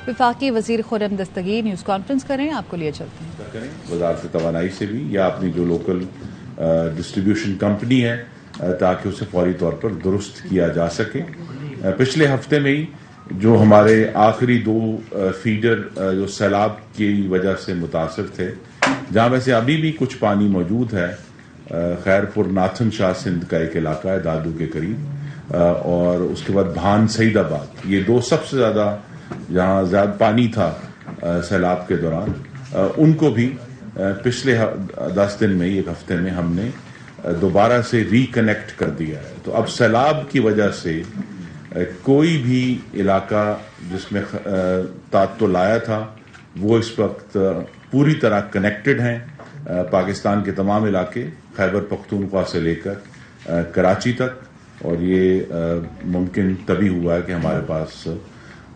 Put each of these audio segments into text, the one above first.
وفاقی وزیر Khurram Dastgir news conference کریں، آپ کو لیے چلتے ہیں. وزارت توانائی سے بھی یا اپنی جو لوکل ڈسٹریبیوشن کمپنی ہے تاکہ اسے فوری طور پر درست کیا جا سکے. پچھلے ہفتے میں ہی جو ہمارے آخری 2 فیڈر جو سیلاب کی وجہ سے متاثر تھے، جہاں ویسے ابھی بھی کچھ پانی موجود ہے، خیر پور ناتھن شاہ سندھ کا ایک علاقہ ہے دادو کے قریب، اور اس کے بعد بھان سعید آباد، یہ 2 سب سے زیادہ جہاں زیادہ پانی تھا سیلاب کے دوران، ان کو بھی پچھلے 10 دن میں ایک ہفتے میں ہم نے دوبارہ سے ریکنیکٹ کر دیا ہے. تو اب سیلاب کی وجہ سے کوئی بھی علاقہ جس میں تعطل آیا تھا وہ اس وقت پوری طرح کنیکٹڈ ہیں. پاکستان کے تمام علاقے خیبر پختونخوا سے لے کر کراچی تک، اور یہ ممکن تبھی ہوا ہے کہ ہمارے پاس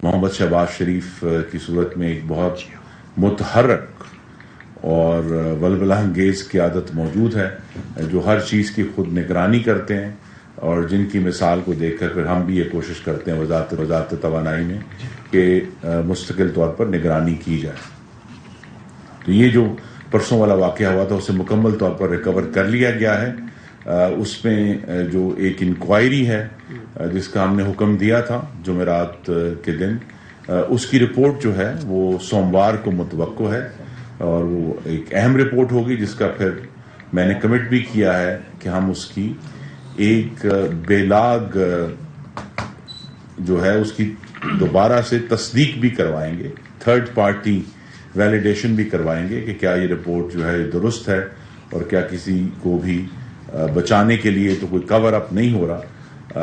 محمد شہباز شریف کی صورت میں ایک بہت متحرک اور ولولہ انگیز قیادت موجود ہے، جو ہر چیز کی خود نگرانی کرتے ہیں، اور جن کی مثال کو دیکھ کر پھر ہم بھی یہ کوشش کرتے ہیں وزارت توانائی میں کہ مستقل طور پر نگرانی کی جائے. تو یہ جو پرسوں والا واقعہ ہوا تھا اسے مکمل طور پر ریکور کر لیا گیا ہے. اس میں جو ایک انکوائری ہے جس کا ہم نے حکم دیا تھا جمعرات کے دن، اس کی رپورٹ جو ہے وہ سوموار کو متوقع ہے، اور وہ ایک اہم رپورٹ ہوگی جس کا پھر میں نے کمٹ بھی کیا ہے کہ ہم اس کی ایک بیلاگ جو ہے اس کی دوبارہ سے تصدیق بھی کروائیں گے، 3rd پارٹی ویلیڈیشن بھی کروائیں گے کہ کیا یہ رپورٹ جو ہے درست ہے اور کیا کسی کو بھی بچانے کے لیے تو کوئی کور اپ نہیں ہو رہا.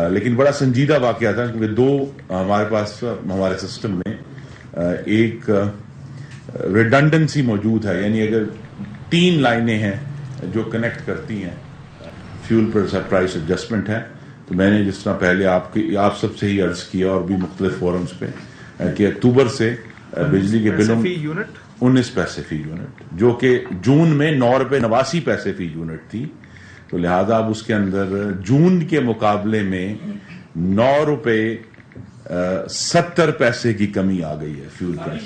لیکن بڑا سنجیدہ واقعہ تھا کیونکہ 2 ہمارے پاس ہمارے سسٹم میں ایک ریڈنڈنسی موجود ہے، یعنی اگر 3 لائنیں ہیں جو کنیکٹ کرتی ہیں فیول پرائس ایڈجسٹمنٹ ہے، تو میں نے جس طرح پہلے آپ سب سے ہی عرض کیا اور بھی مختلف فورمز پہ کہ اکتوبر سے بجلی کے بلوں 19 پیسے فی یونٹ، جو کہ جون میں 9.89 روپے فی یونٹ تھی، تو لہذا اب اس کے اندر جون کے مقابلے میں 9.70 روپے کی کمی آ گئی ہے فیول پرائس.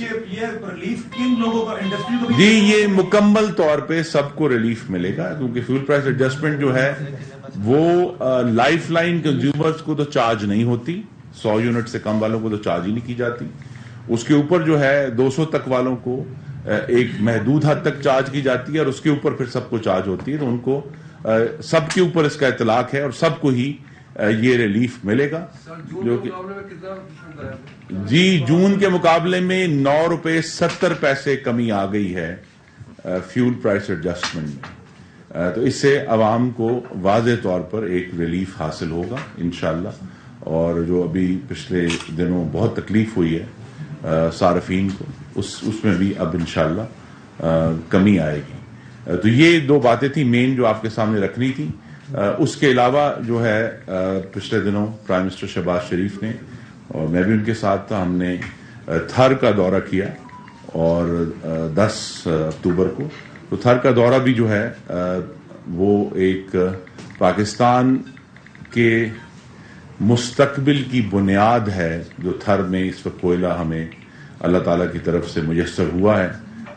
جی یہ مکمل طور پہ سب کو ریلیف ملے گا، کیونکہ فیول پرائس ایڈجسٹمنٹ جو ہے وہ لائف لائن کنزیومرز کو تو چارج نہیں ہوتی، 100 یونٹ سے کم والوں کو تو چارج ہی نہیں کی جاتی. اس کے اوپر جو ہے 200 تک والوں کو ایک محدود حد تک چارج کی جاتی ہے، اور اس کے اوپر پھر سب کو چارج ہوتی ہے. تو ان کو سب کے اوپر اس کا اطلاق ہے اور سب کو ہی یہ ریلیف ملے گا. جو کہ جی جون کے مقابلے میں 9.70 روپے کمی آ گئی ہے فیول پرائس ایڈجسٹمنٹ میں. تو اس سے عوام کو واضح طور پر ایک ریلیف حاصل ہوگا انشاءاللہ. اور جو ابھی پچھلے دنوں بہت تکلیف ہوئی ہے صارفین کو، اس میں بھی اب انشاءاللہ کمی آئے گی. تو یہ 2 باتیں تھیں مین جو آپ کے سامنے رکھنی تھی. اس کے علاوہ جو ہے پچھلے دنوں پرائم منسٹر شہباز شریف نے، اور میں بھی ان کے ساتھ تھا، ہم نے تھر کا دورہ کیا، اور 10 اکتوبر کو. تو تھر کا دورہ بھی جو ہے وہ ایک پاکستان کے مستقبل کی بنیاد ہے، جو تھر میں اس وقت کوئلہ ہمیں اللہ تعالیٰ کی طرف سے میسر ہوا ہے،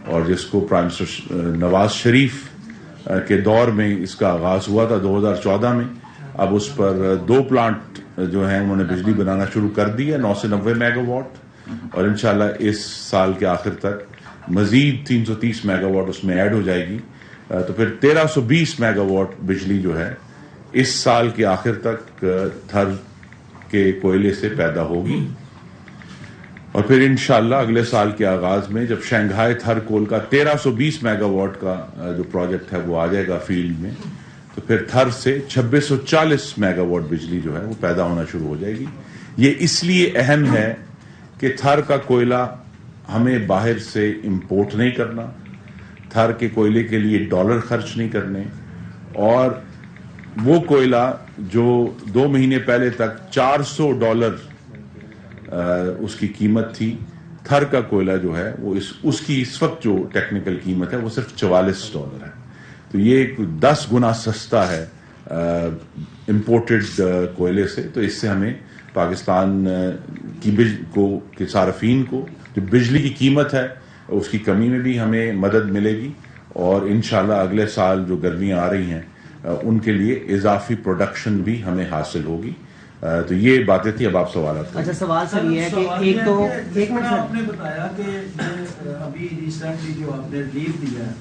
اور جس کو پرائم منسٹر نواز شریف کے دور میں اس کا آغاز ہوا تھا 2014 میں. اب اس پر 2 پلانٹ جو ہیں انہوں نے بجلی بنانا شروع کر دی ہے 9 سے 90 میگا واٹ، اور انشاءاللہ اس سال کے آخر تک مزید 330 میگا واٹ اس میں ایڈ ہو جائے گی. تو پھر 1320 میگا واٹ بجلی جو ہے اس سال کے آخر تک تھر کے کوئلے سے پیدا ہوگی. اور پھر انشاءاللہ اگلے سال کے آغاز میں جب شنگھائی تھر کول کا 1320 میگا واٹ کا جو پروجیکٹ ہے وہ آ جائے گا فیلڈ میں، تو پھر تھر سے 2640 میگا واٹ بجلی جو ہے وہ پیدا ہونا شروع ہو جائے گی. یہ اس لیے اہم ہے کہ تھر کا کوئلہ ہمیں باہر سے امپورٹ نہیں کرنا، تھر کے کوئلے کے لیے ڈالر خرچ نہیں کرنے، اور وہ کوئلہ جو 2 مہینے پہلے تک $400 اس کی قیمت تھی، تھر کا کوئلہ جو ہے وہ اس کی اس وقت جو ٹیکنیکل قیمت ہے وہ صرف $44 ہے. تو یہ 10 گنا سستا ہے امپورٹڈ کوئلے سے. تو اس سے ہمیں پاکستان کے صارفین کو جو بجلی کی قیمت ہے اس کی کمی میں بھی ہمیں مدد ملے گی، اور انشاءاللہ اگلے سال جو گرمیاں آ رہی ہیں ان کے لیے اضافی پروڈکشن بھی ہمیں حاصل ہوگی. تو یہ باتیں تھی. اب آپ سوالات. اچھا سوال سر یہ ہے کہ ایک منٹ سر، آپ نے بتایا کہ ابھی ریسنٹلی جو آپ نے ریلیف دیا ہے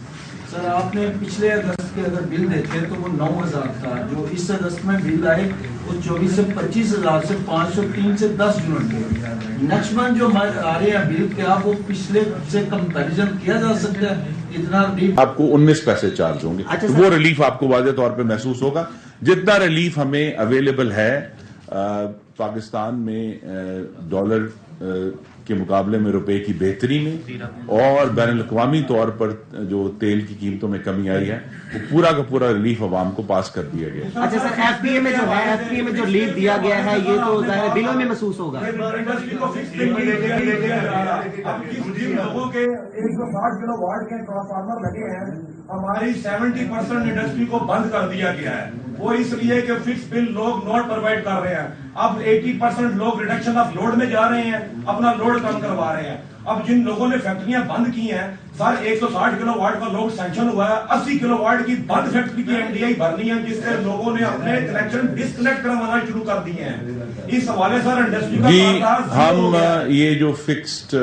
سر، آپ نے پچھلے اگست کے اگر بل دیکھے تو وہ 9,000 تھا، جو اس اگست میں بل آئے وہ 24 سے 25,000 سے 503 سے 10 یونٹ کے. نیکسٹ منتھ جو آ رہے ہیں بل، کیا وہ پچھلے سے کمپیریزن کیا جا سکتا ہے؟ اتنا ریلیف آپ کو 19 پیسے چارج ہوں گے. تو وہ ریلیف آپ کو واضح طور پہ محسوس ہوگا. جتنا ریلیف ہمیں اویلیبل ہے پاکستان میں ڈالر کے مقابلے میں روپے کی بہتری میں اور بین الاقوامی طور پر جو تیل کی قیمتوں میں کمی آئی ہے، وہ پورا کا پورا ریلیف عوام کو پاس کر دیا گیا. اچھا سر ایف پی اے میں جو ہے، ایف پی اے میں جو ریلیف دیا گیا ہے یہ تو ظاہر بلوں میں محسوس ہوگا. لوگوں کے 160 کلو واٹ کے ٹرانسفارمر لگے ہیں، ہماری 70% انڈسٹری کو بند کر دیا گیا ہے. وہ اس لیے کہ فکس بل لوگ نوٹ پرووائڈ کر رہے ہیں. اب 80% لوگ ریڈکشن آف لوڈ میں جا رہے ہیں، اپنا لوڈ کم کروا رہے ہیں. اب جن لوگوں نے فیکٹریاں بند کی ہیں سر، 160 کلو واٹ کا لوڈ سینکشن ہوا ہے، 80 کلو واٹ کی بند فیکٹری کی MDI بھرنی ہے، جس سے لوگوں نے اپنے کنیکشن ڈسکنیکٹ کروانا شروع کر دیے ہیں. اس حوالے سر انڈسٹری کا جی ہم یہ جو فکسڈ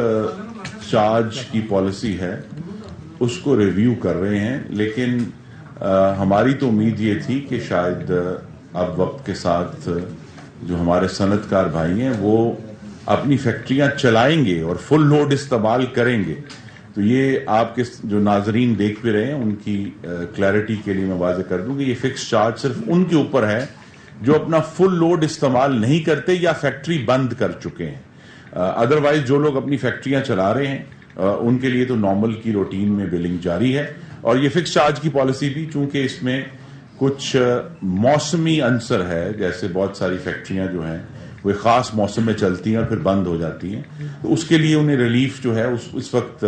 چارج کی پالیسی ہے اس کو ریویو کر رہے ہیں، لیکن ہماری تو امید یہ تھی کہ شاید اب وقت کے ساتھ جو ہمارے صنعت کار بھائی ہیں وہ اپنی فیکٹریاں چلائیں گے اور فل لوڈ استعمال کریں گے. تو یہ آپ کے جو ناظرین دیکھ بھی رہے ہیں ان کی کلیئرٹی کے لیے میں واضح کر دوں کہ یہ فکس چارج صرف ان کے اوپر ہے جو اپنا فل لوڈ استعمال نہیں کرتے یا فیکٹری بند کر چکے ہیں. ادروائز جو لوگ اپنی فیکٹریاں چلا رہے ہیں ان کے لیے تو نارمل کی روٹین میں بلنگ جاری ہے. اور یہ فکس چارج کی پالیسی بھی چونکہ اس میں کچھ موسمی عنصر ہے، جیسے بہت ساری فیکٹریاں جو ہیں وہ خاص موسم میں چلتی ہیں اور پھر بند ہو جاتی ہیں، تو اس کے لیے انہیں ریلیف جو ہے اس وقت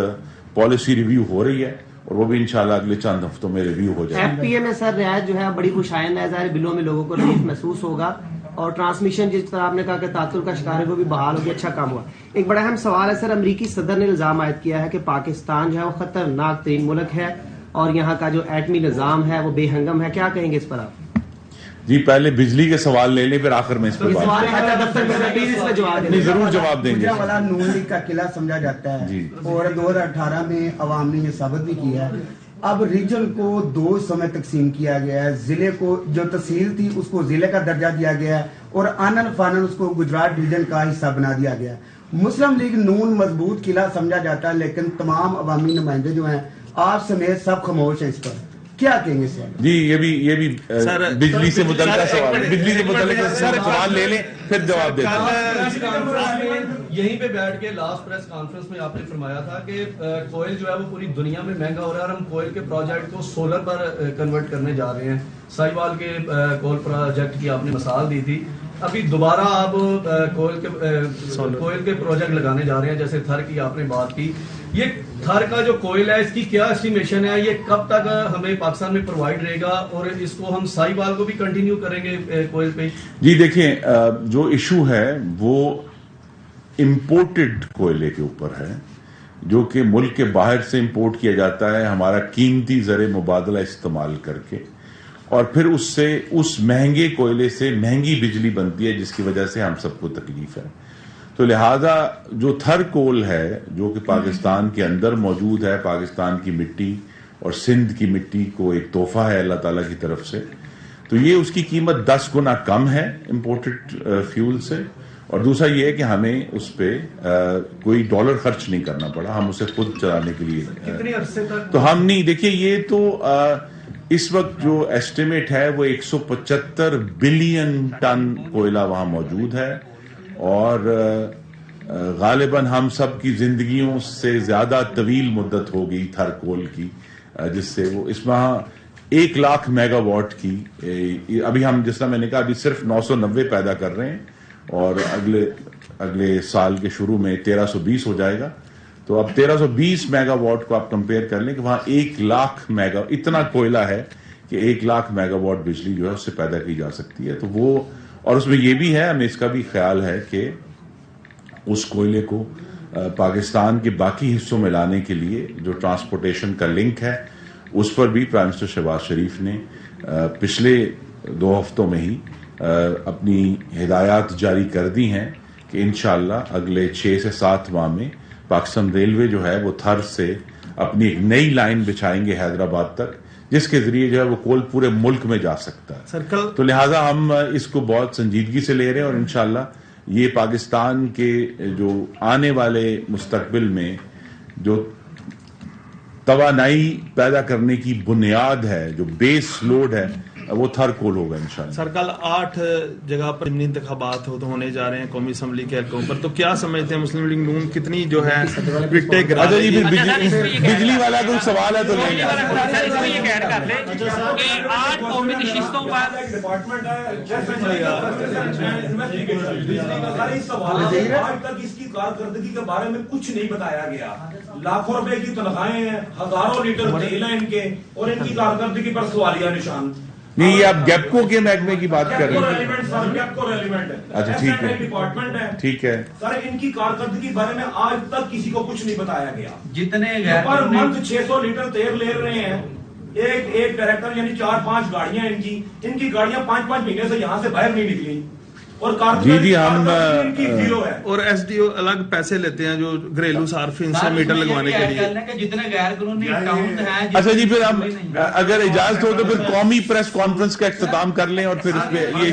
پالیسی ریویو ہو رہی ہے اور وہ بھی انشاءاللہ اگلے چند ہفتوں میں ریویو ہو جائے گی. ایف پی اے میں سر رعایت جو ہے بڑی خوشائند ہے، ظاہر بلوں میں لوگوں کو ریلیف محسوس ہوگا، اور ٹرانسمیشن جس طرح آپ نے کہا کہ تعطل کا شکار ہے وہ بھی بحال ہو گیا، اچھا کام ہوا. ایک بڑا اہم سوال ہے سر، امریکی صدر نے الزام عائد کیا ہے کہ پاکستان جو ہے وہ خطرناک ترین ملک ہے اور یہاں کا جو ایٹمی نظام ہے وہ بے ہنگم ہے، کیا کہیں گے اس پر آپ؟ جی پہلے بجلی کے سوال لے لیں پھر آخر میں اس پہ بات نہیں ضرور جواب دیں گے. والا نون لیگ کا قلعہ سمجھا جاتا ہے اور 2018 میں عوام نے یہ ثابت بھی کیا ہے. اب ریجن کو 2 حصوں میں تقسیم کیا گیا ہے. ضلع کو جو تحصیل تھی اس کو ضلع کا درجہ دیا گیا ہے اور آنن فانن اس کو گجرات ڈویژن کا حصہ بنا دیا گیا ہے. مسلم لیگ نون مضبوط قلعہ سمجھا جاتا ہے، لیکن تمام عوامی نمائندے جو ہیں آپ سمیت سب خاموش ہیں اس پر. کیا کہیں گے سر؟ جی یہ بھی بجلی سے متعلقہ سوال، بجلی سے متعلقہ سوال لے لیں پھر جواب دیتے ہیں. یہیں پہ بیٹھ کے لاسٹ پریس کانفرنس میں آپ نے فرمایا تھا کہ کوئل جو ہے وہ پوری دنیا میں مہنگا ہو رہا ہے اور ہم کوئل کے پروجیکٹ کو سولر پر کنورٹ کرنے جا رہے ہیں. سائیوال کے کول پروجیکٹ کی آپ نے مثال دی تھی، ابھی دوبارہ آپ کوئل کے پروجیکٹ لگانے جا رہے ہیں، جیسے تھر کی آپ نے بات کی. یہ تھر کا جو کوئل ہے اس کی کیا اسٹیمیشن ہے، یہ کب تک ہمیں پاکستان میں پرووائڈ رہے گا اور اس کو ہم سائیوال کو بھی کنٹینیو کریں گے کوئل پہ؟ جی دیکھیں جو ایشو ہے وہ امپورٹڈ کوئلے کے اوپر ہے، جو کہ ملک کے باہر سے امپورٹ کیا جاتا ہے ہمارا قیمتی زر مبادلہ استعمال کر کے، اور پھر اس مہنگے کوئلے سے مہنگی بجلی بنتی ہے جس کی وجہ سے ہم سب کو تکلیف ہے. تو لہذا جو تھر کول ہے جو کہ پاکستان کے اندر موجود ہے، پاکستان کی مٹی اور سندھ کی مٹی کو ایک تحفہ ہے اللہ تعالیٰ کی طرف سے، تو یہ اس کی قیمت 10 گنا کم ہے امپورٹڈ فیول سے. اور دوسرا یہ ہے کہ ہمیں اس پہ کوئی ڈالر خرچ نہیں کرنا پڑا، ہم اسے خود چلانے کے لیے کتنے عرصے تک تو ہم نہیں. دیکھیے یہ تو اس وقت جو ایسٹیمیٹ ہے وہ 175 بلین ٹن کوئلہ وہاں موجود ہے، اور غالباً ہم سب کی زندگیوں سے زیادہ طویل مدت ہو گئی تھر کول کی، جس سے وہ اس میں 1 لاکھ میگا واٹ کی ابھی ہم جس طرح میں نے کہا ابھی صرف 990 پیدا کر رہے ہیں اور اگلے سال کے شروع میں 1320 ہو جائے گا. تو اب 1320 میگا واٹ کو آپ کمپیئر کر لیں کہ وہاں 1 لاکھ اتنا کوئلہ ہے کہ 1 لاکھ میگا واٹ بجلی جو ہے اس سے پیدا کی جا سکتی ہے. تو وہ اور اس میں یہ بھی ہے, ہمیں اس کا بھی خیال ہے کہ اس کوئلے کو پاکستان کے باقی حصوں میں لانے کے لیے جو ٹرانسپورٹیشن کا لنک ہے اس پر بھی پرائم منسٹر شہباز شریف نے پچھلے 2 ہفتوں میں ہی اپنی ہدایات جاری کر دی ہیں کہ انشاءاللہ اگلے 6 سے 7 ماہ میں پاکستان ریلوے جو ہے وہ تھر سے اپنی ایک نئی لائن بچھائیں گے حیدرآباد تک, جس کے ذریعے جو ہے وہ کول پورے ملک میں جا سکتا ہے. تو لہٰذا ہم اس کو بہت سنجیدگی سے لے رہے ہیں, اور انشاءاللہ یہ پاکستان کے جو آنے والے مستقبل میں جو توانائی پیدا کرنے کی بنیاد ہے, جو بیس لوڈ ہے, وہ تھر کول ہوگا انشاءاللہ. سر کل 8 جگہ پر ضمنی انتخابات ہونے جا رہے ہیں قومی اسمبلی کے حلقوں پر, تو کیا سمجھتے ہیں مسلم لیگ نون کتنی جو ہے وکٹیں گرا اچھا رہی جی, ہے؟ بجلی والا کوئی سوال ہے تو لے لیں. ڈپارٹمنٹ ہے, آج تک اس کی کارکردگی کے بارے میں کچھ نہیں بتایا گیا. لاکھوں روپے کی تنخواہیں ہیں, ہزاروں لیٹر تیل ہیں ان کے, اور ان کی کارکردگی پر سوالیہ نشان. نہیں, یہ آپ گیپکو کے محکمے کی بات کر رہے ہیں. اچھا ٹھیک ہے, ڈپارٹمنٹ ہے, ٹھیک ہے سر. ان کی کارکردگی کے بارے میں آج تک کسی کو کچھ نہیں بتایا گیا. جتنے پر منتھ 600 لیٹر تیل لے رہے ہیں, ایک ٹریکٹر یعنی 4-5 گاڑیاں ان کی گاڑیاں 5-5 مہینے سے یہاں سے باہر نہیں نکلی, اور جی ہم اور ایس ڈی او الگ پیسے لیتے ہیں جو گھریلو صارفین سے میٹر لگوانے کے لیے. جتنے غیر قانونی اکاؤنٹ ہیں. اچھا جی, پھر ہم اگر اجازت ہو تو پھر قومی پریس کانفرنس کا اختتام کر لیں, اور پھر اس پہ یہ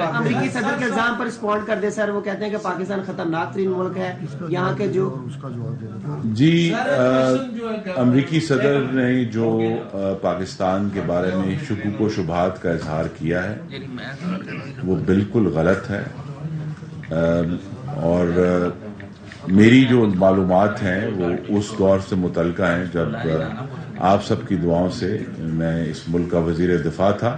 امریکی صدر کے الزام پر رسپونڈ کر دے سر. وہ کہتے ہیں کہ پاکستان خطرناک ترین ملک ہے, یہاں کے جو جی امریکی صدر نے جو پاکستان کے بارے میں شکوک و شبہات کا اظہار کیا ہے وہ بالکل غلط ہے, اور میری جو معلومات ہیں وہ اس دور سے متعلقہ ہیں جب آپ سب کی دعاؤں سے میں اس ملک کا وزیر دفاع تھا.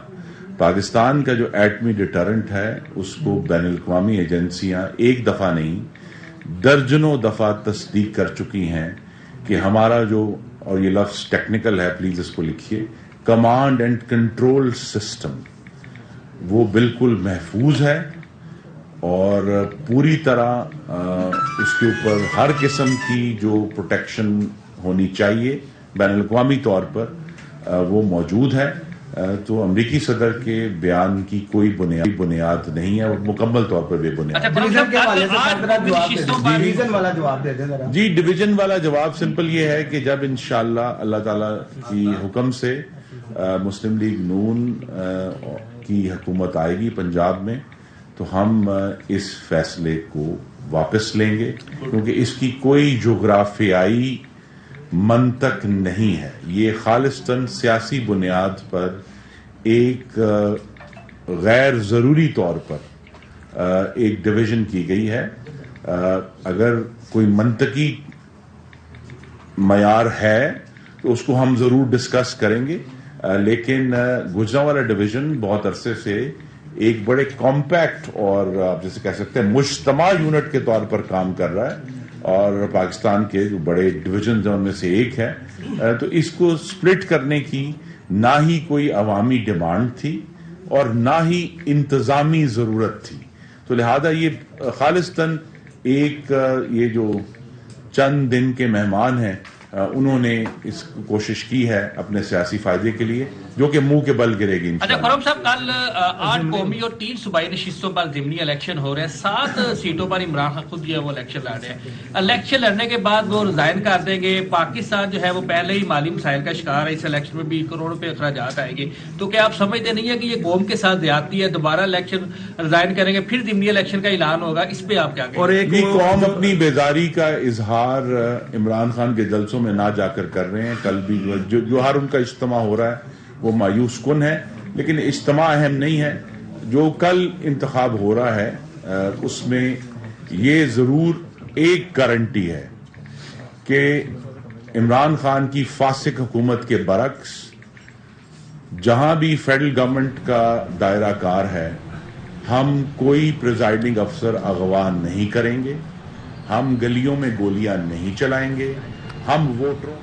پاکستان کا جو ایٹمی ڈیٹرنٹ ہے اس کو بین الاقوامی ایجنسیاں ایک دفعہ نہیں درجنوں دفعہ تصدیق کر چکی ہیں کہ ہمارا جو, اور یہ لفظ ٹیکنیکل ہے پلیز اس کو لکھیے, کمانڈ اینڈ کنٹرول سسٹم, وہ بالکل محفوظ ہے, اور پوری طرح اس کے اوپر ہر قسم کی جو پروٹیکشن ہونی چاہیے بین الاقوامی طور پر وہ موجود ہے. تو امریکی صدر کے بیان کی کوئی بنیاد نہیں ہے, اور مکمل طور پر بے بنیاد. جی ڈویژن والا جواب سمپل یہ ہے کہ جب انشاءاللہ اللہ تعالی کی حکم سے مسلم لیگ نون کی حکومت آئے گی پنجاب میں, تو ہم اس فیصلے کو واپس لیں گے, کیونکہ اس کی کوئی جغرافیائی منطق نہیں ہے. یہ خالصتاً سیاسی بنیاد پر ایک غیر ضروری طور پر ایک ڈویژن کی گئی ہے. اگر کوئی منطقی معیار ہے تو اس کو ہم ضرور ڈسکس کریں گے, لیکن گجرانوالہ ڈویژن بہت عرصے سے ایک بڑے کمپیکٹ اور آپ جیسے کہہ سکتے ہیں مجتمع یونٹ کے طور پر کام کر رہا ہے, اور پاکستان کے جو بڑے ڈویژن ان میں سے ایک ہے. تو اس کو سپلٹ کرنے کی نہ ہی کوئی عوامی ڈیمانڈ تھی اور نہ ہی انتظامی ضرورت تھی. تو لہذا یہ خالصتاً ایک یہ جو چند دن کے مہمان ہیں انہوں نے اس کوشش کی ہے اپنے سیاسی فائدے کے لیے, جو کہ منہ کے بل گرے گی. اچھا فاروق صاحب, کل 8 قومی اور 3 صوبائی نشستوں پر ضمنی الیکشن ہو رہے ہیں. 7 سیٹوں پر عمران خان خود جو ہے وہ الیکشن لڑ رہے ہیں. الیکشن لڑنے کے بعد وہ ریزائن کر دیں گے. پاکستان جو ہے وہ پہلے ہی مالی مسائل کا شکار ہے, اس الیکشن میں بھی کروڑوں روپے اخراجات آئیں گے. تو کیا آپ سمجھتے نہیں ہے کہ یہ قوم کے ساتھ زیادتی ہے, دوبارہ الیکشن ریزائن کریں گے, پھر ضمنی الیکشن کا اعلان ہوگا, اس پہ آپ کیا کہیں؟ اور ایک قوم اپنی بیداری کا اظہار عمران خان کے جلسوں میں نہ جا کر رہے ہیں. کل بھی جو ہر ان کا اجتماع ہو رہا ہے وہ مایوس کن ہے, لیکن اجتماع اہم نہیں ہے. جو کل انتخاب ہو رہا ہے اس میں یہ ضرور ایک گارنٹی ہے کہ عمران خان کی فاسق حکومت کے برعکس جہاں بھی فیڈرل گورنمنٹ کا دائرہ کار ہے ہم کوئی پریزائڈنگ افسر اغوا نہیں کریں گے, ہم گلیوں میں گولیاں نہیں چلائیں گے, ہم ووٹروں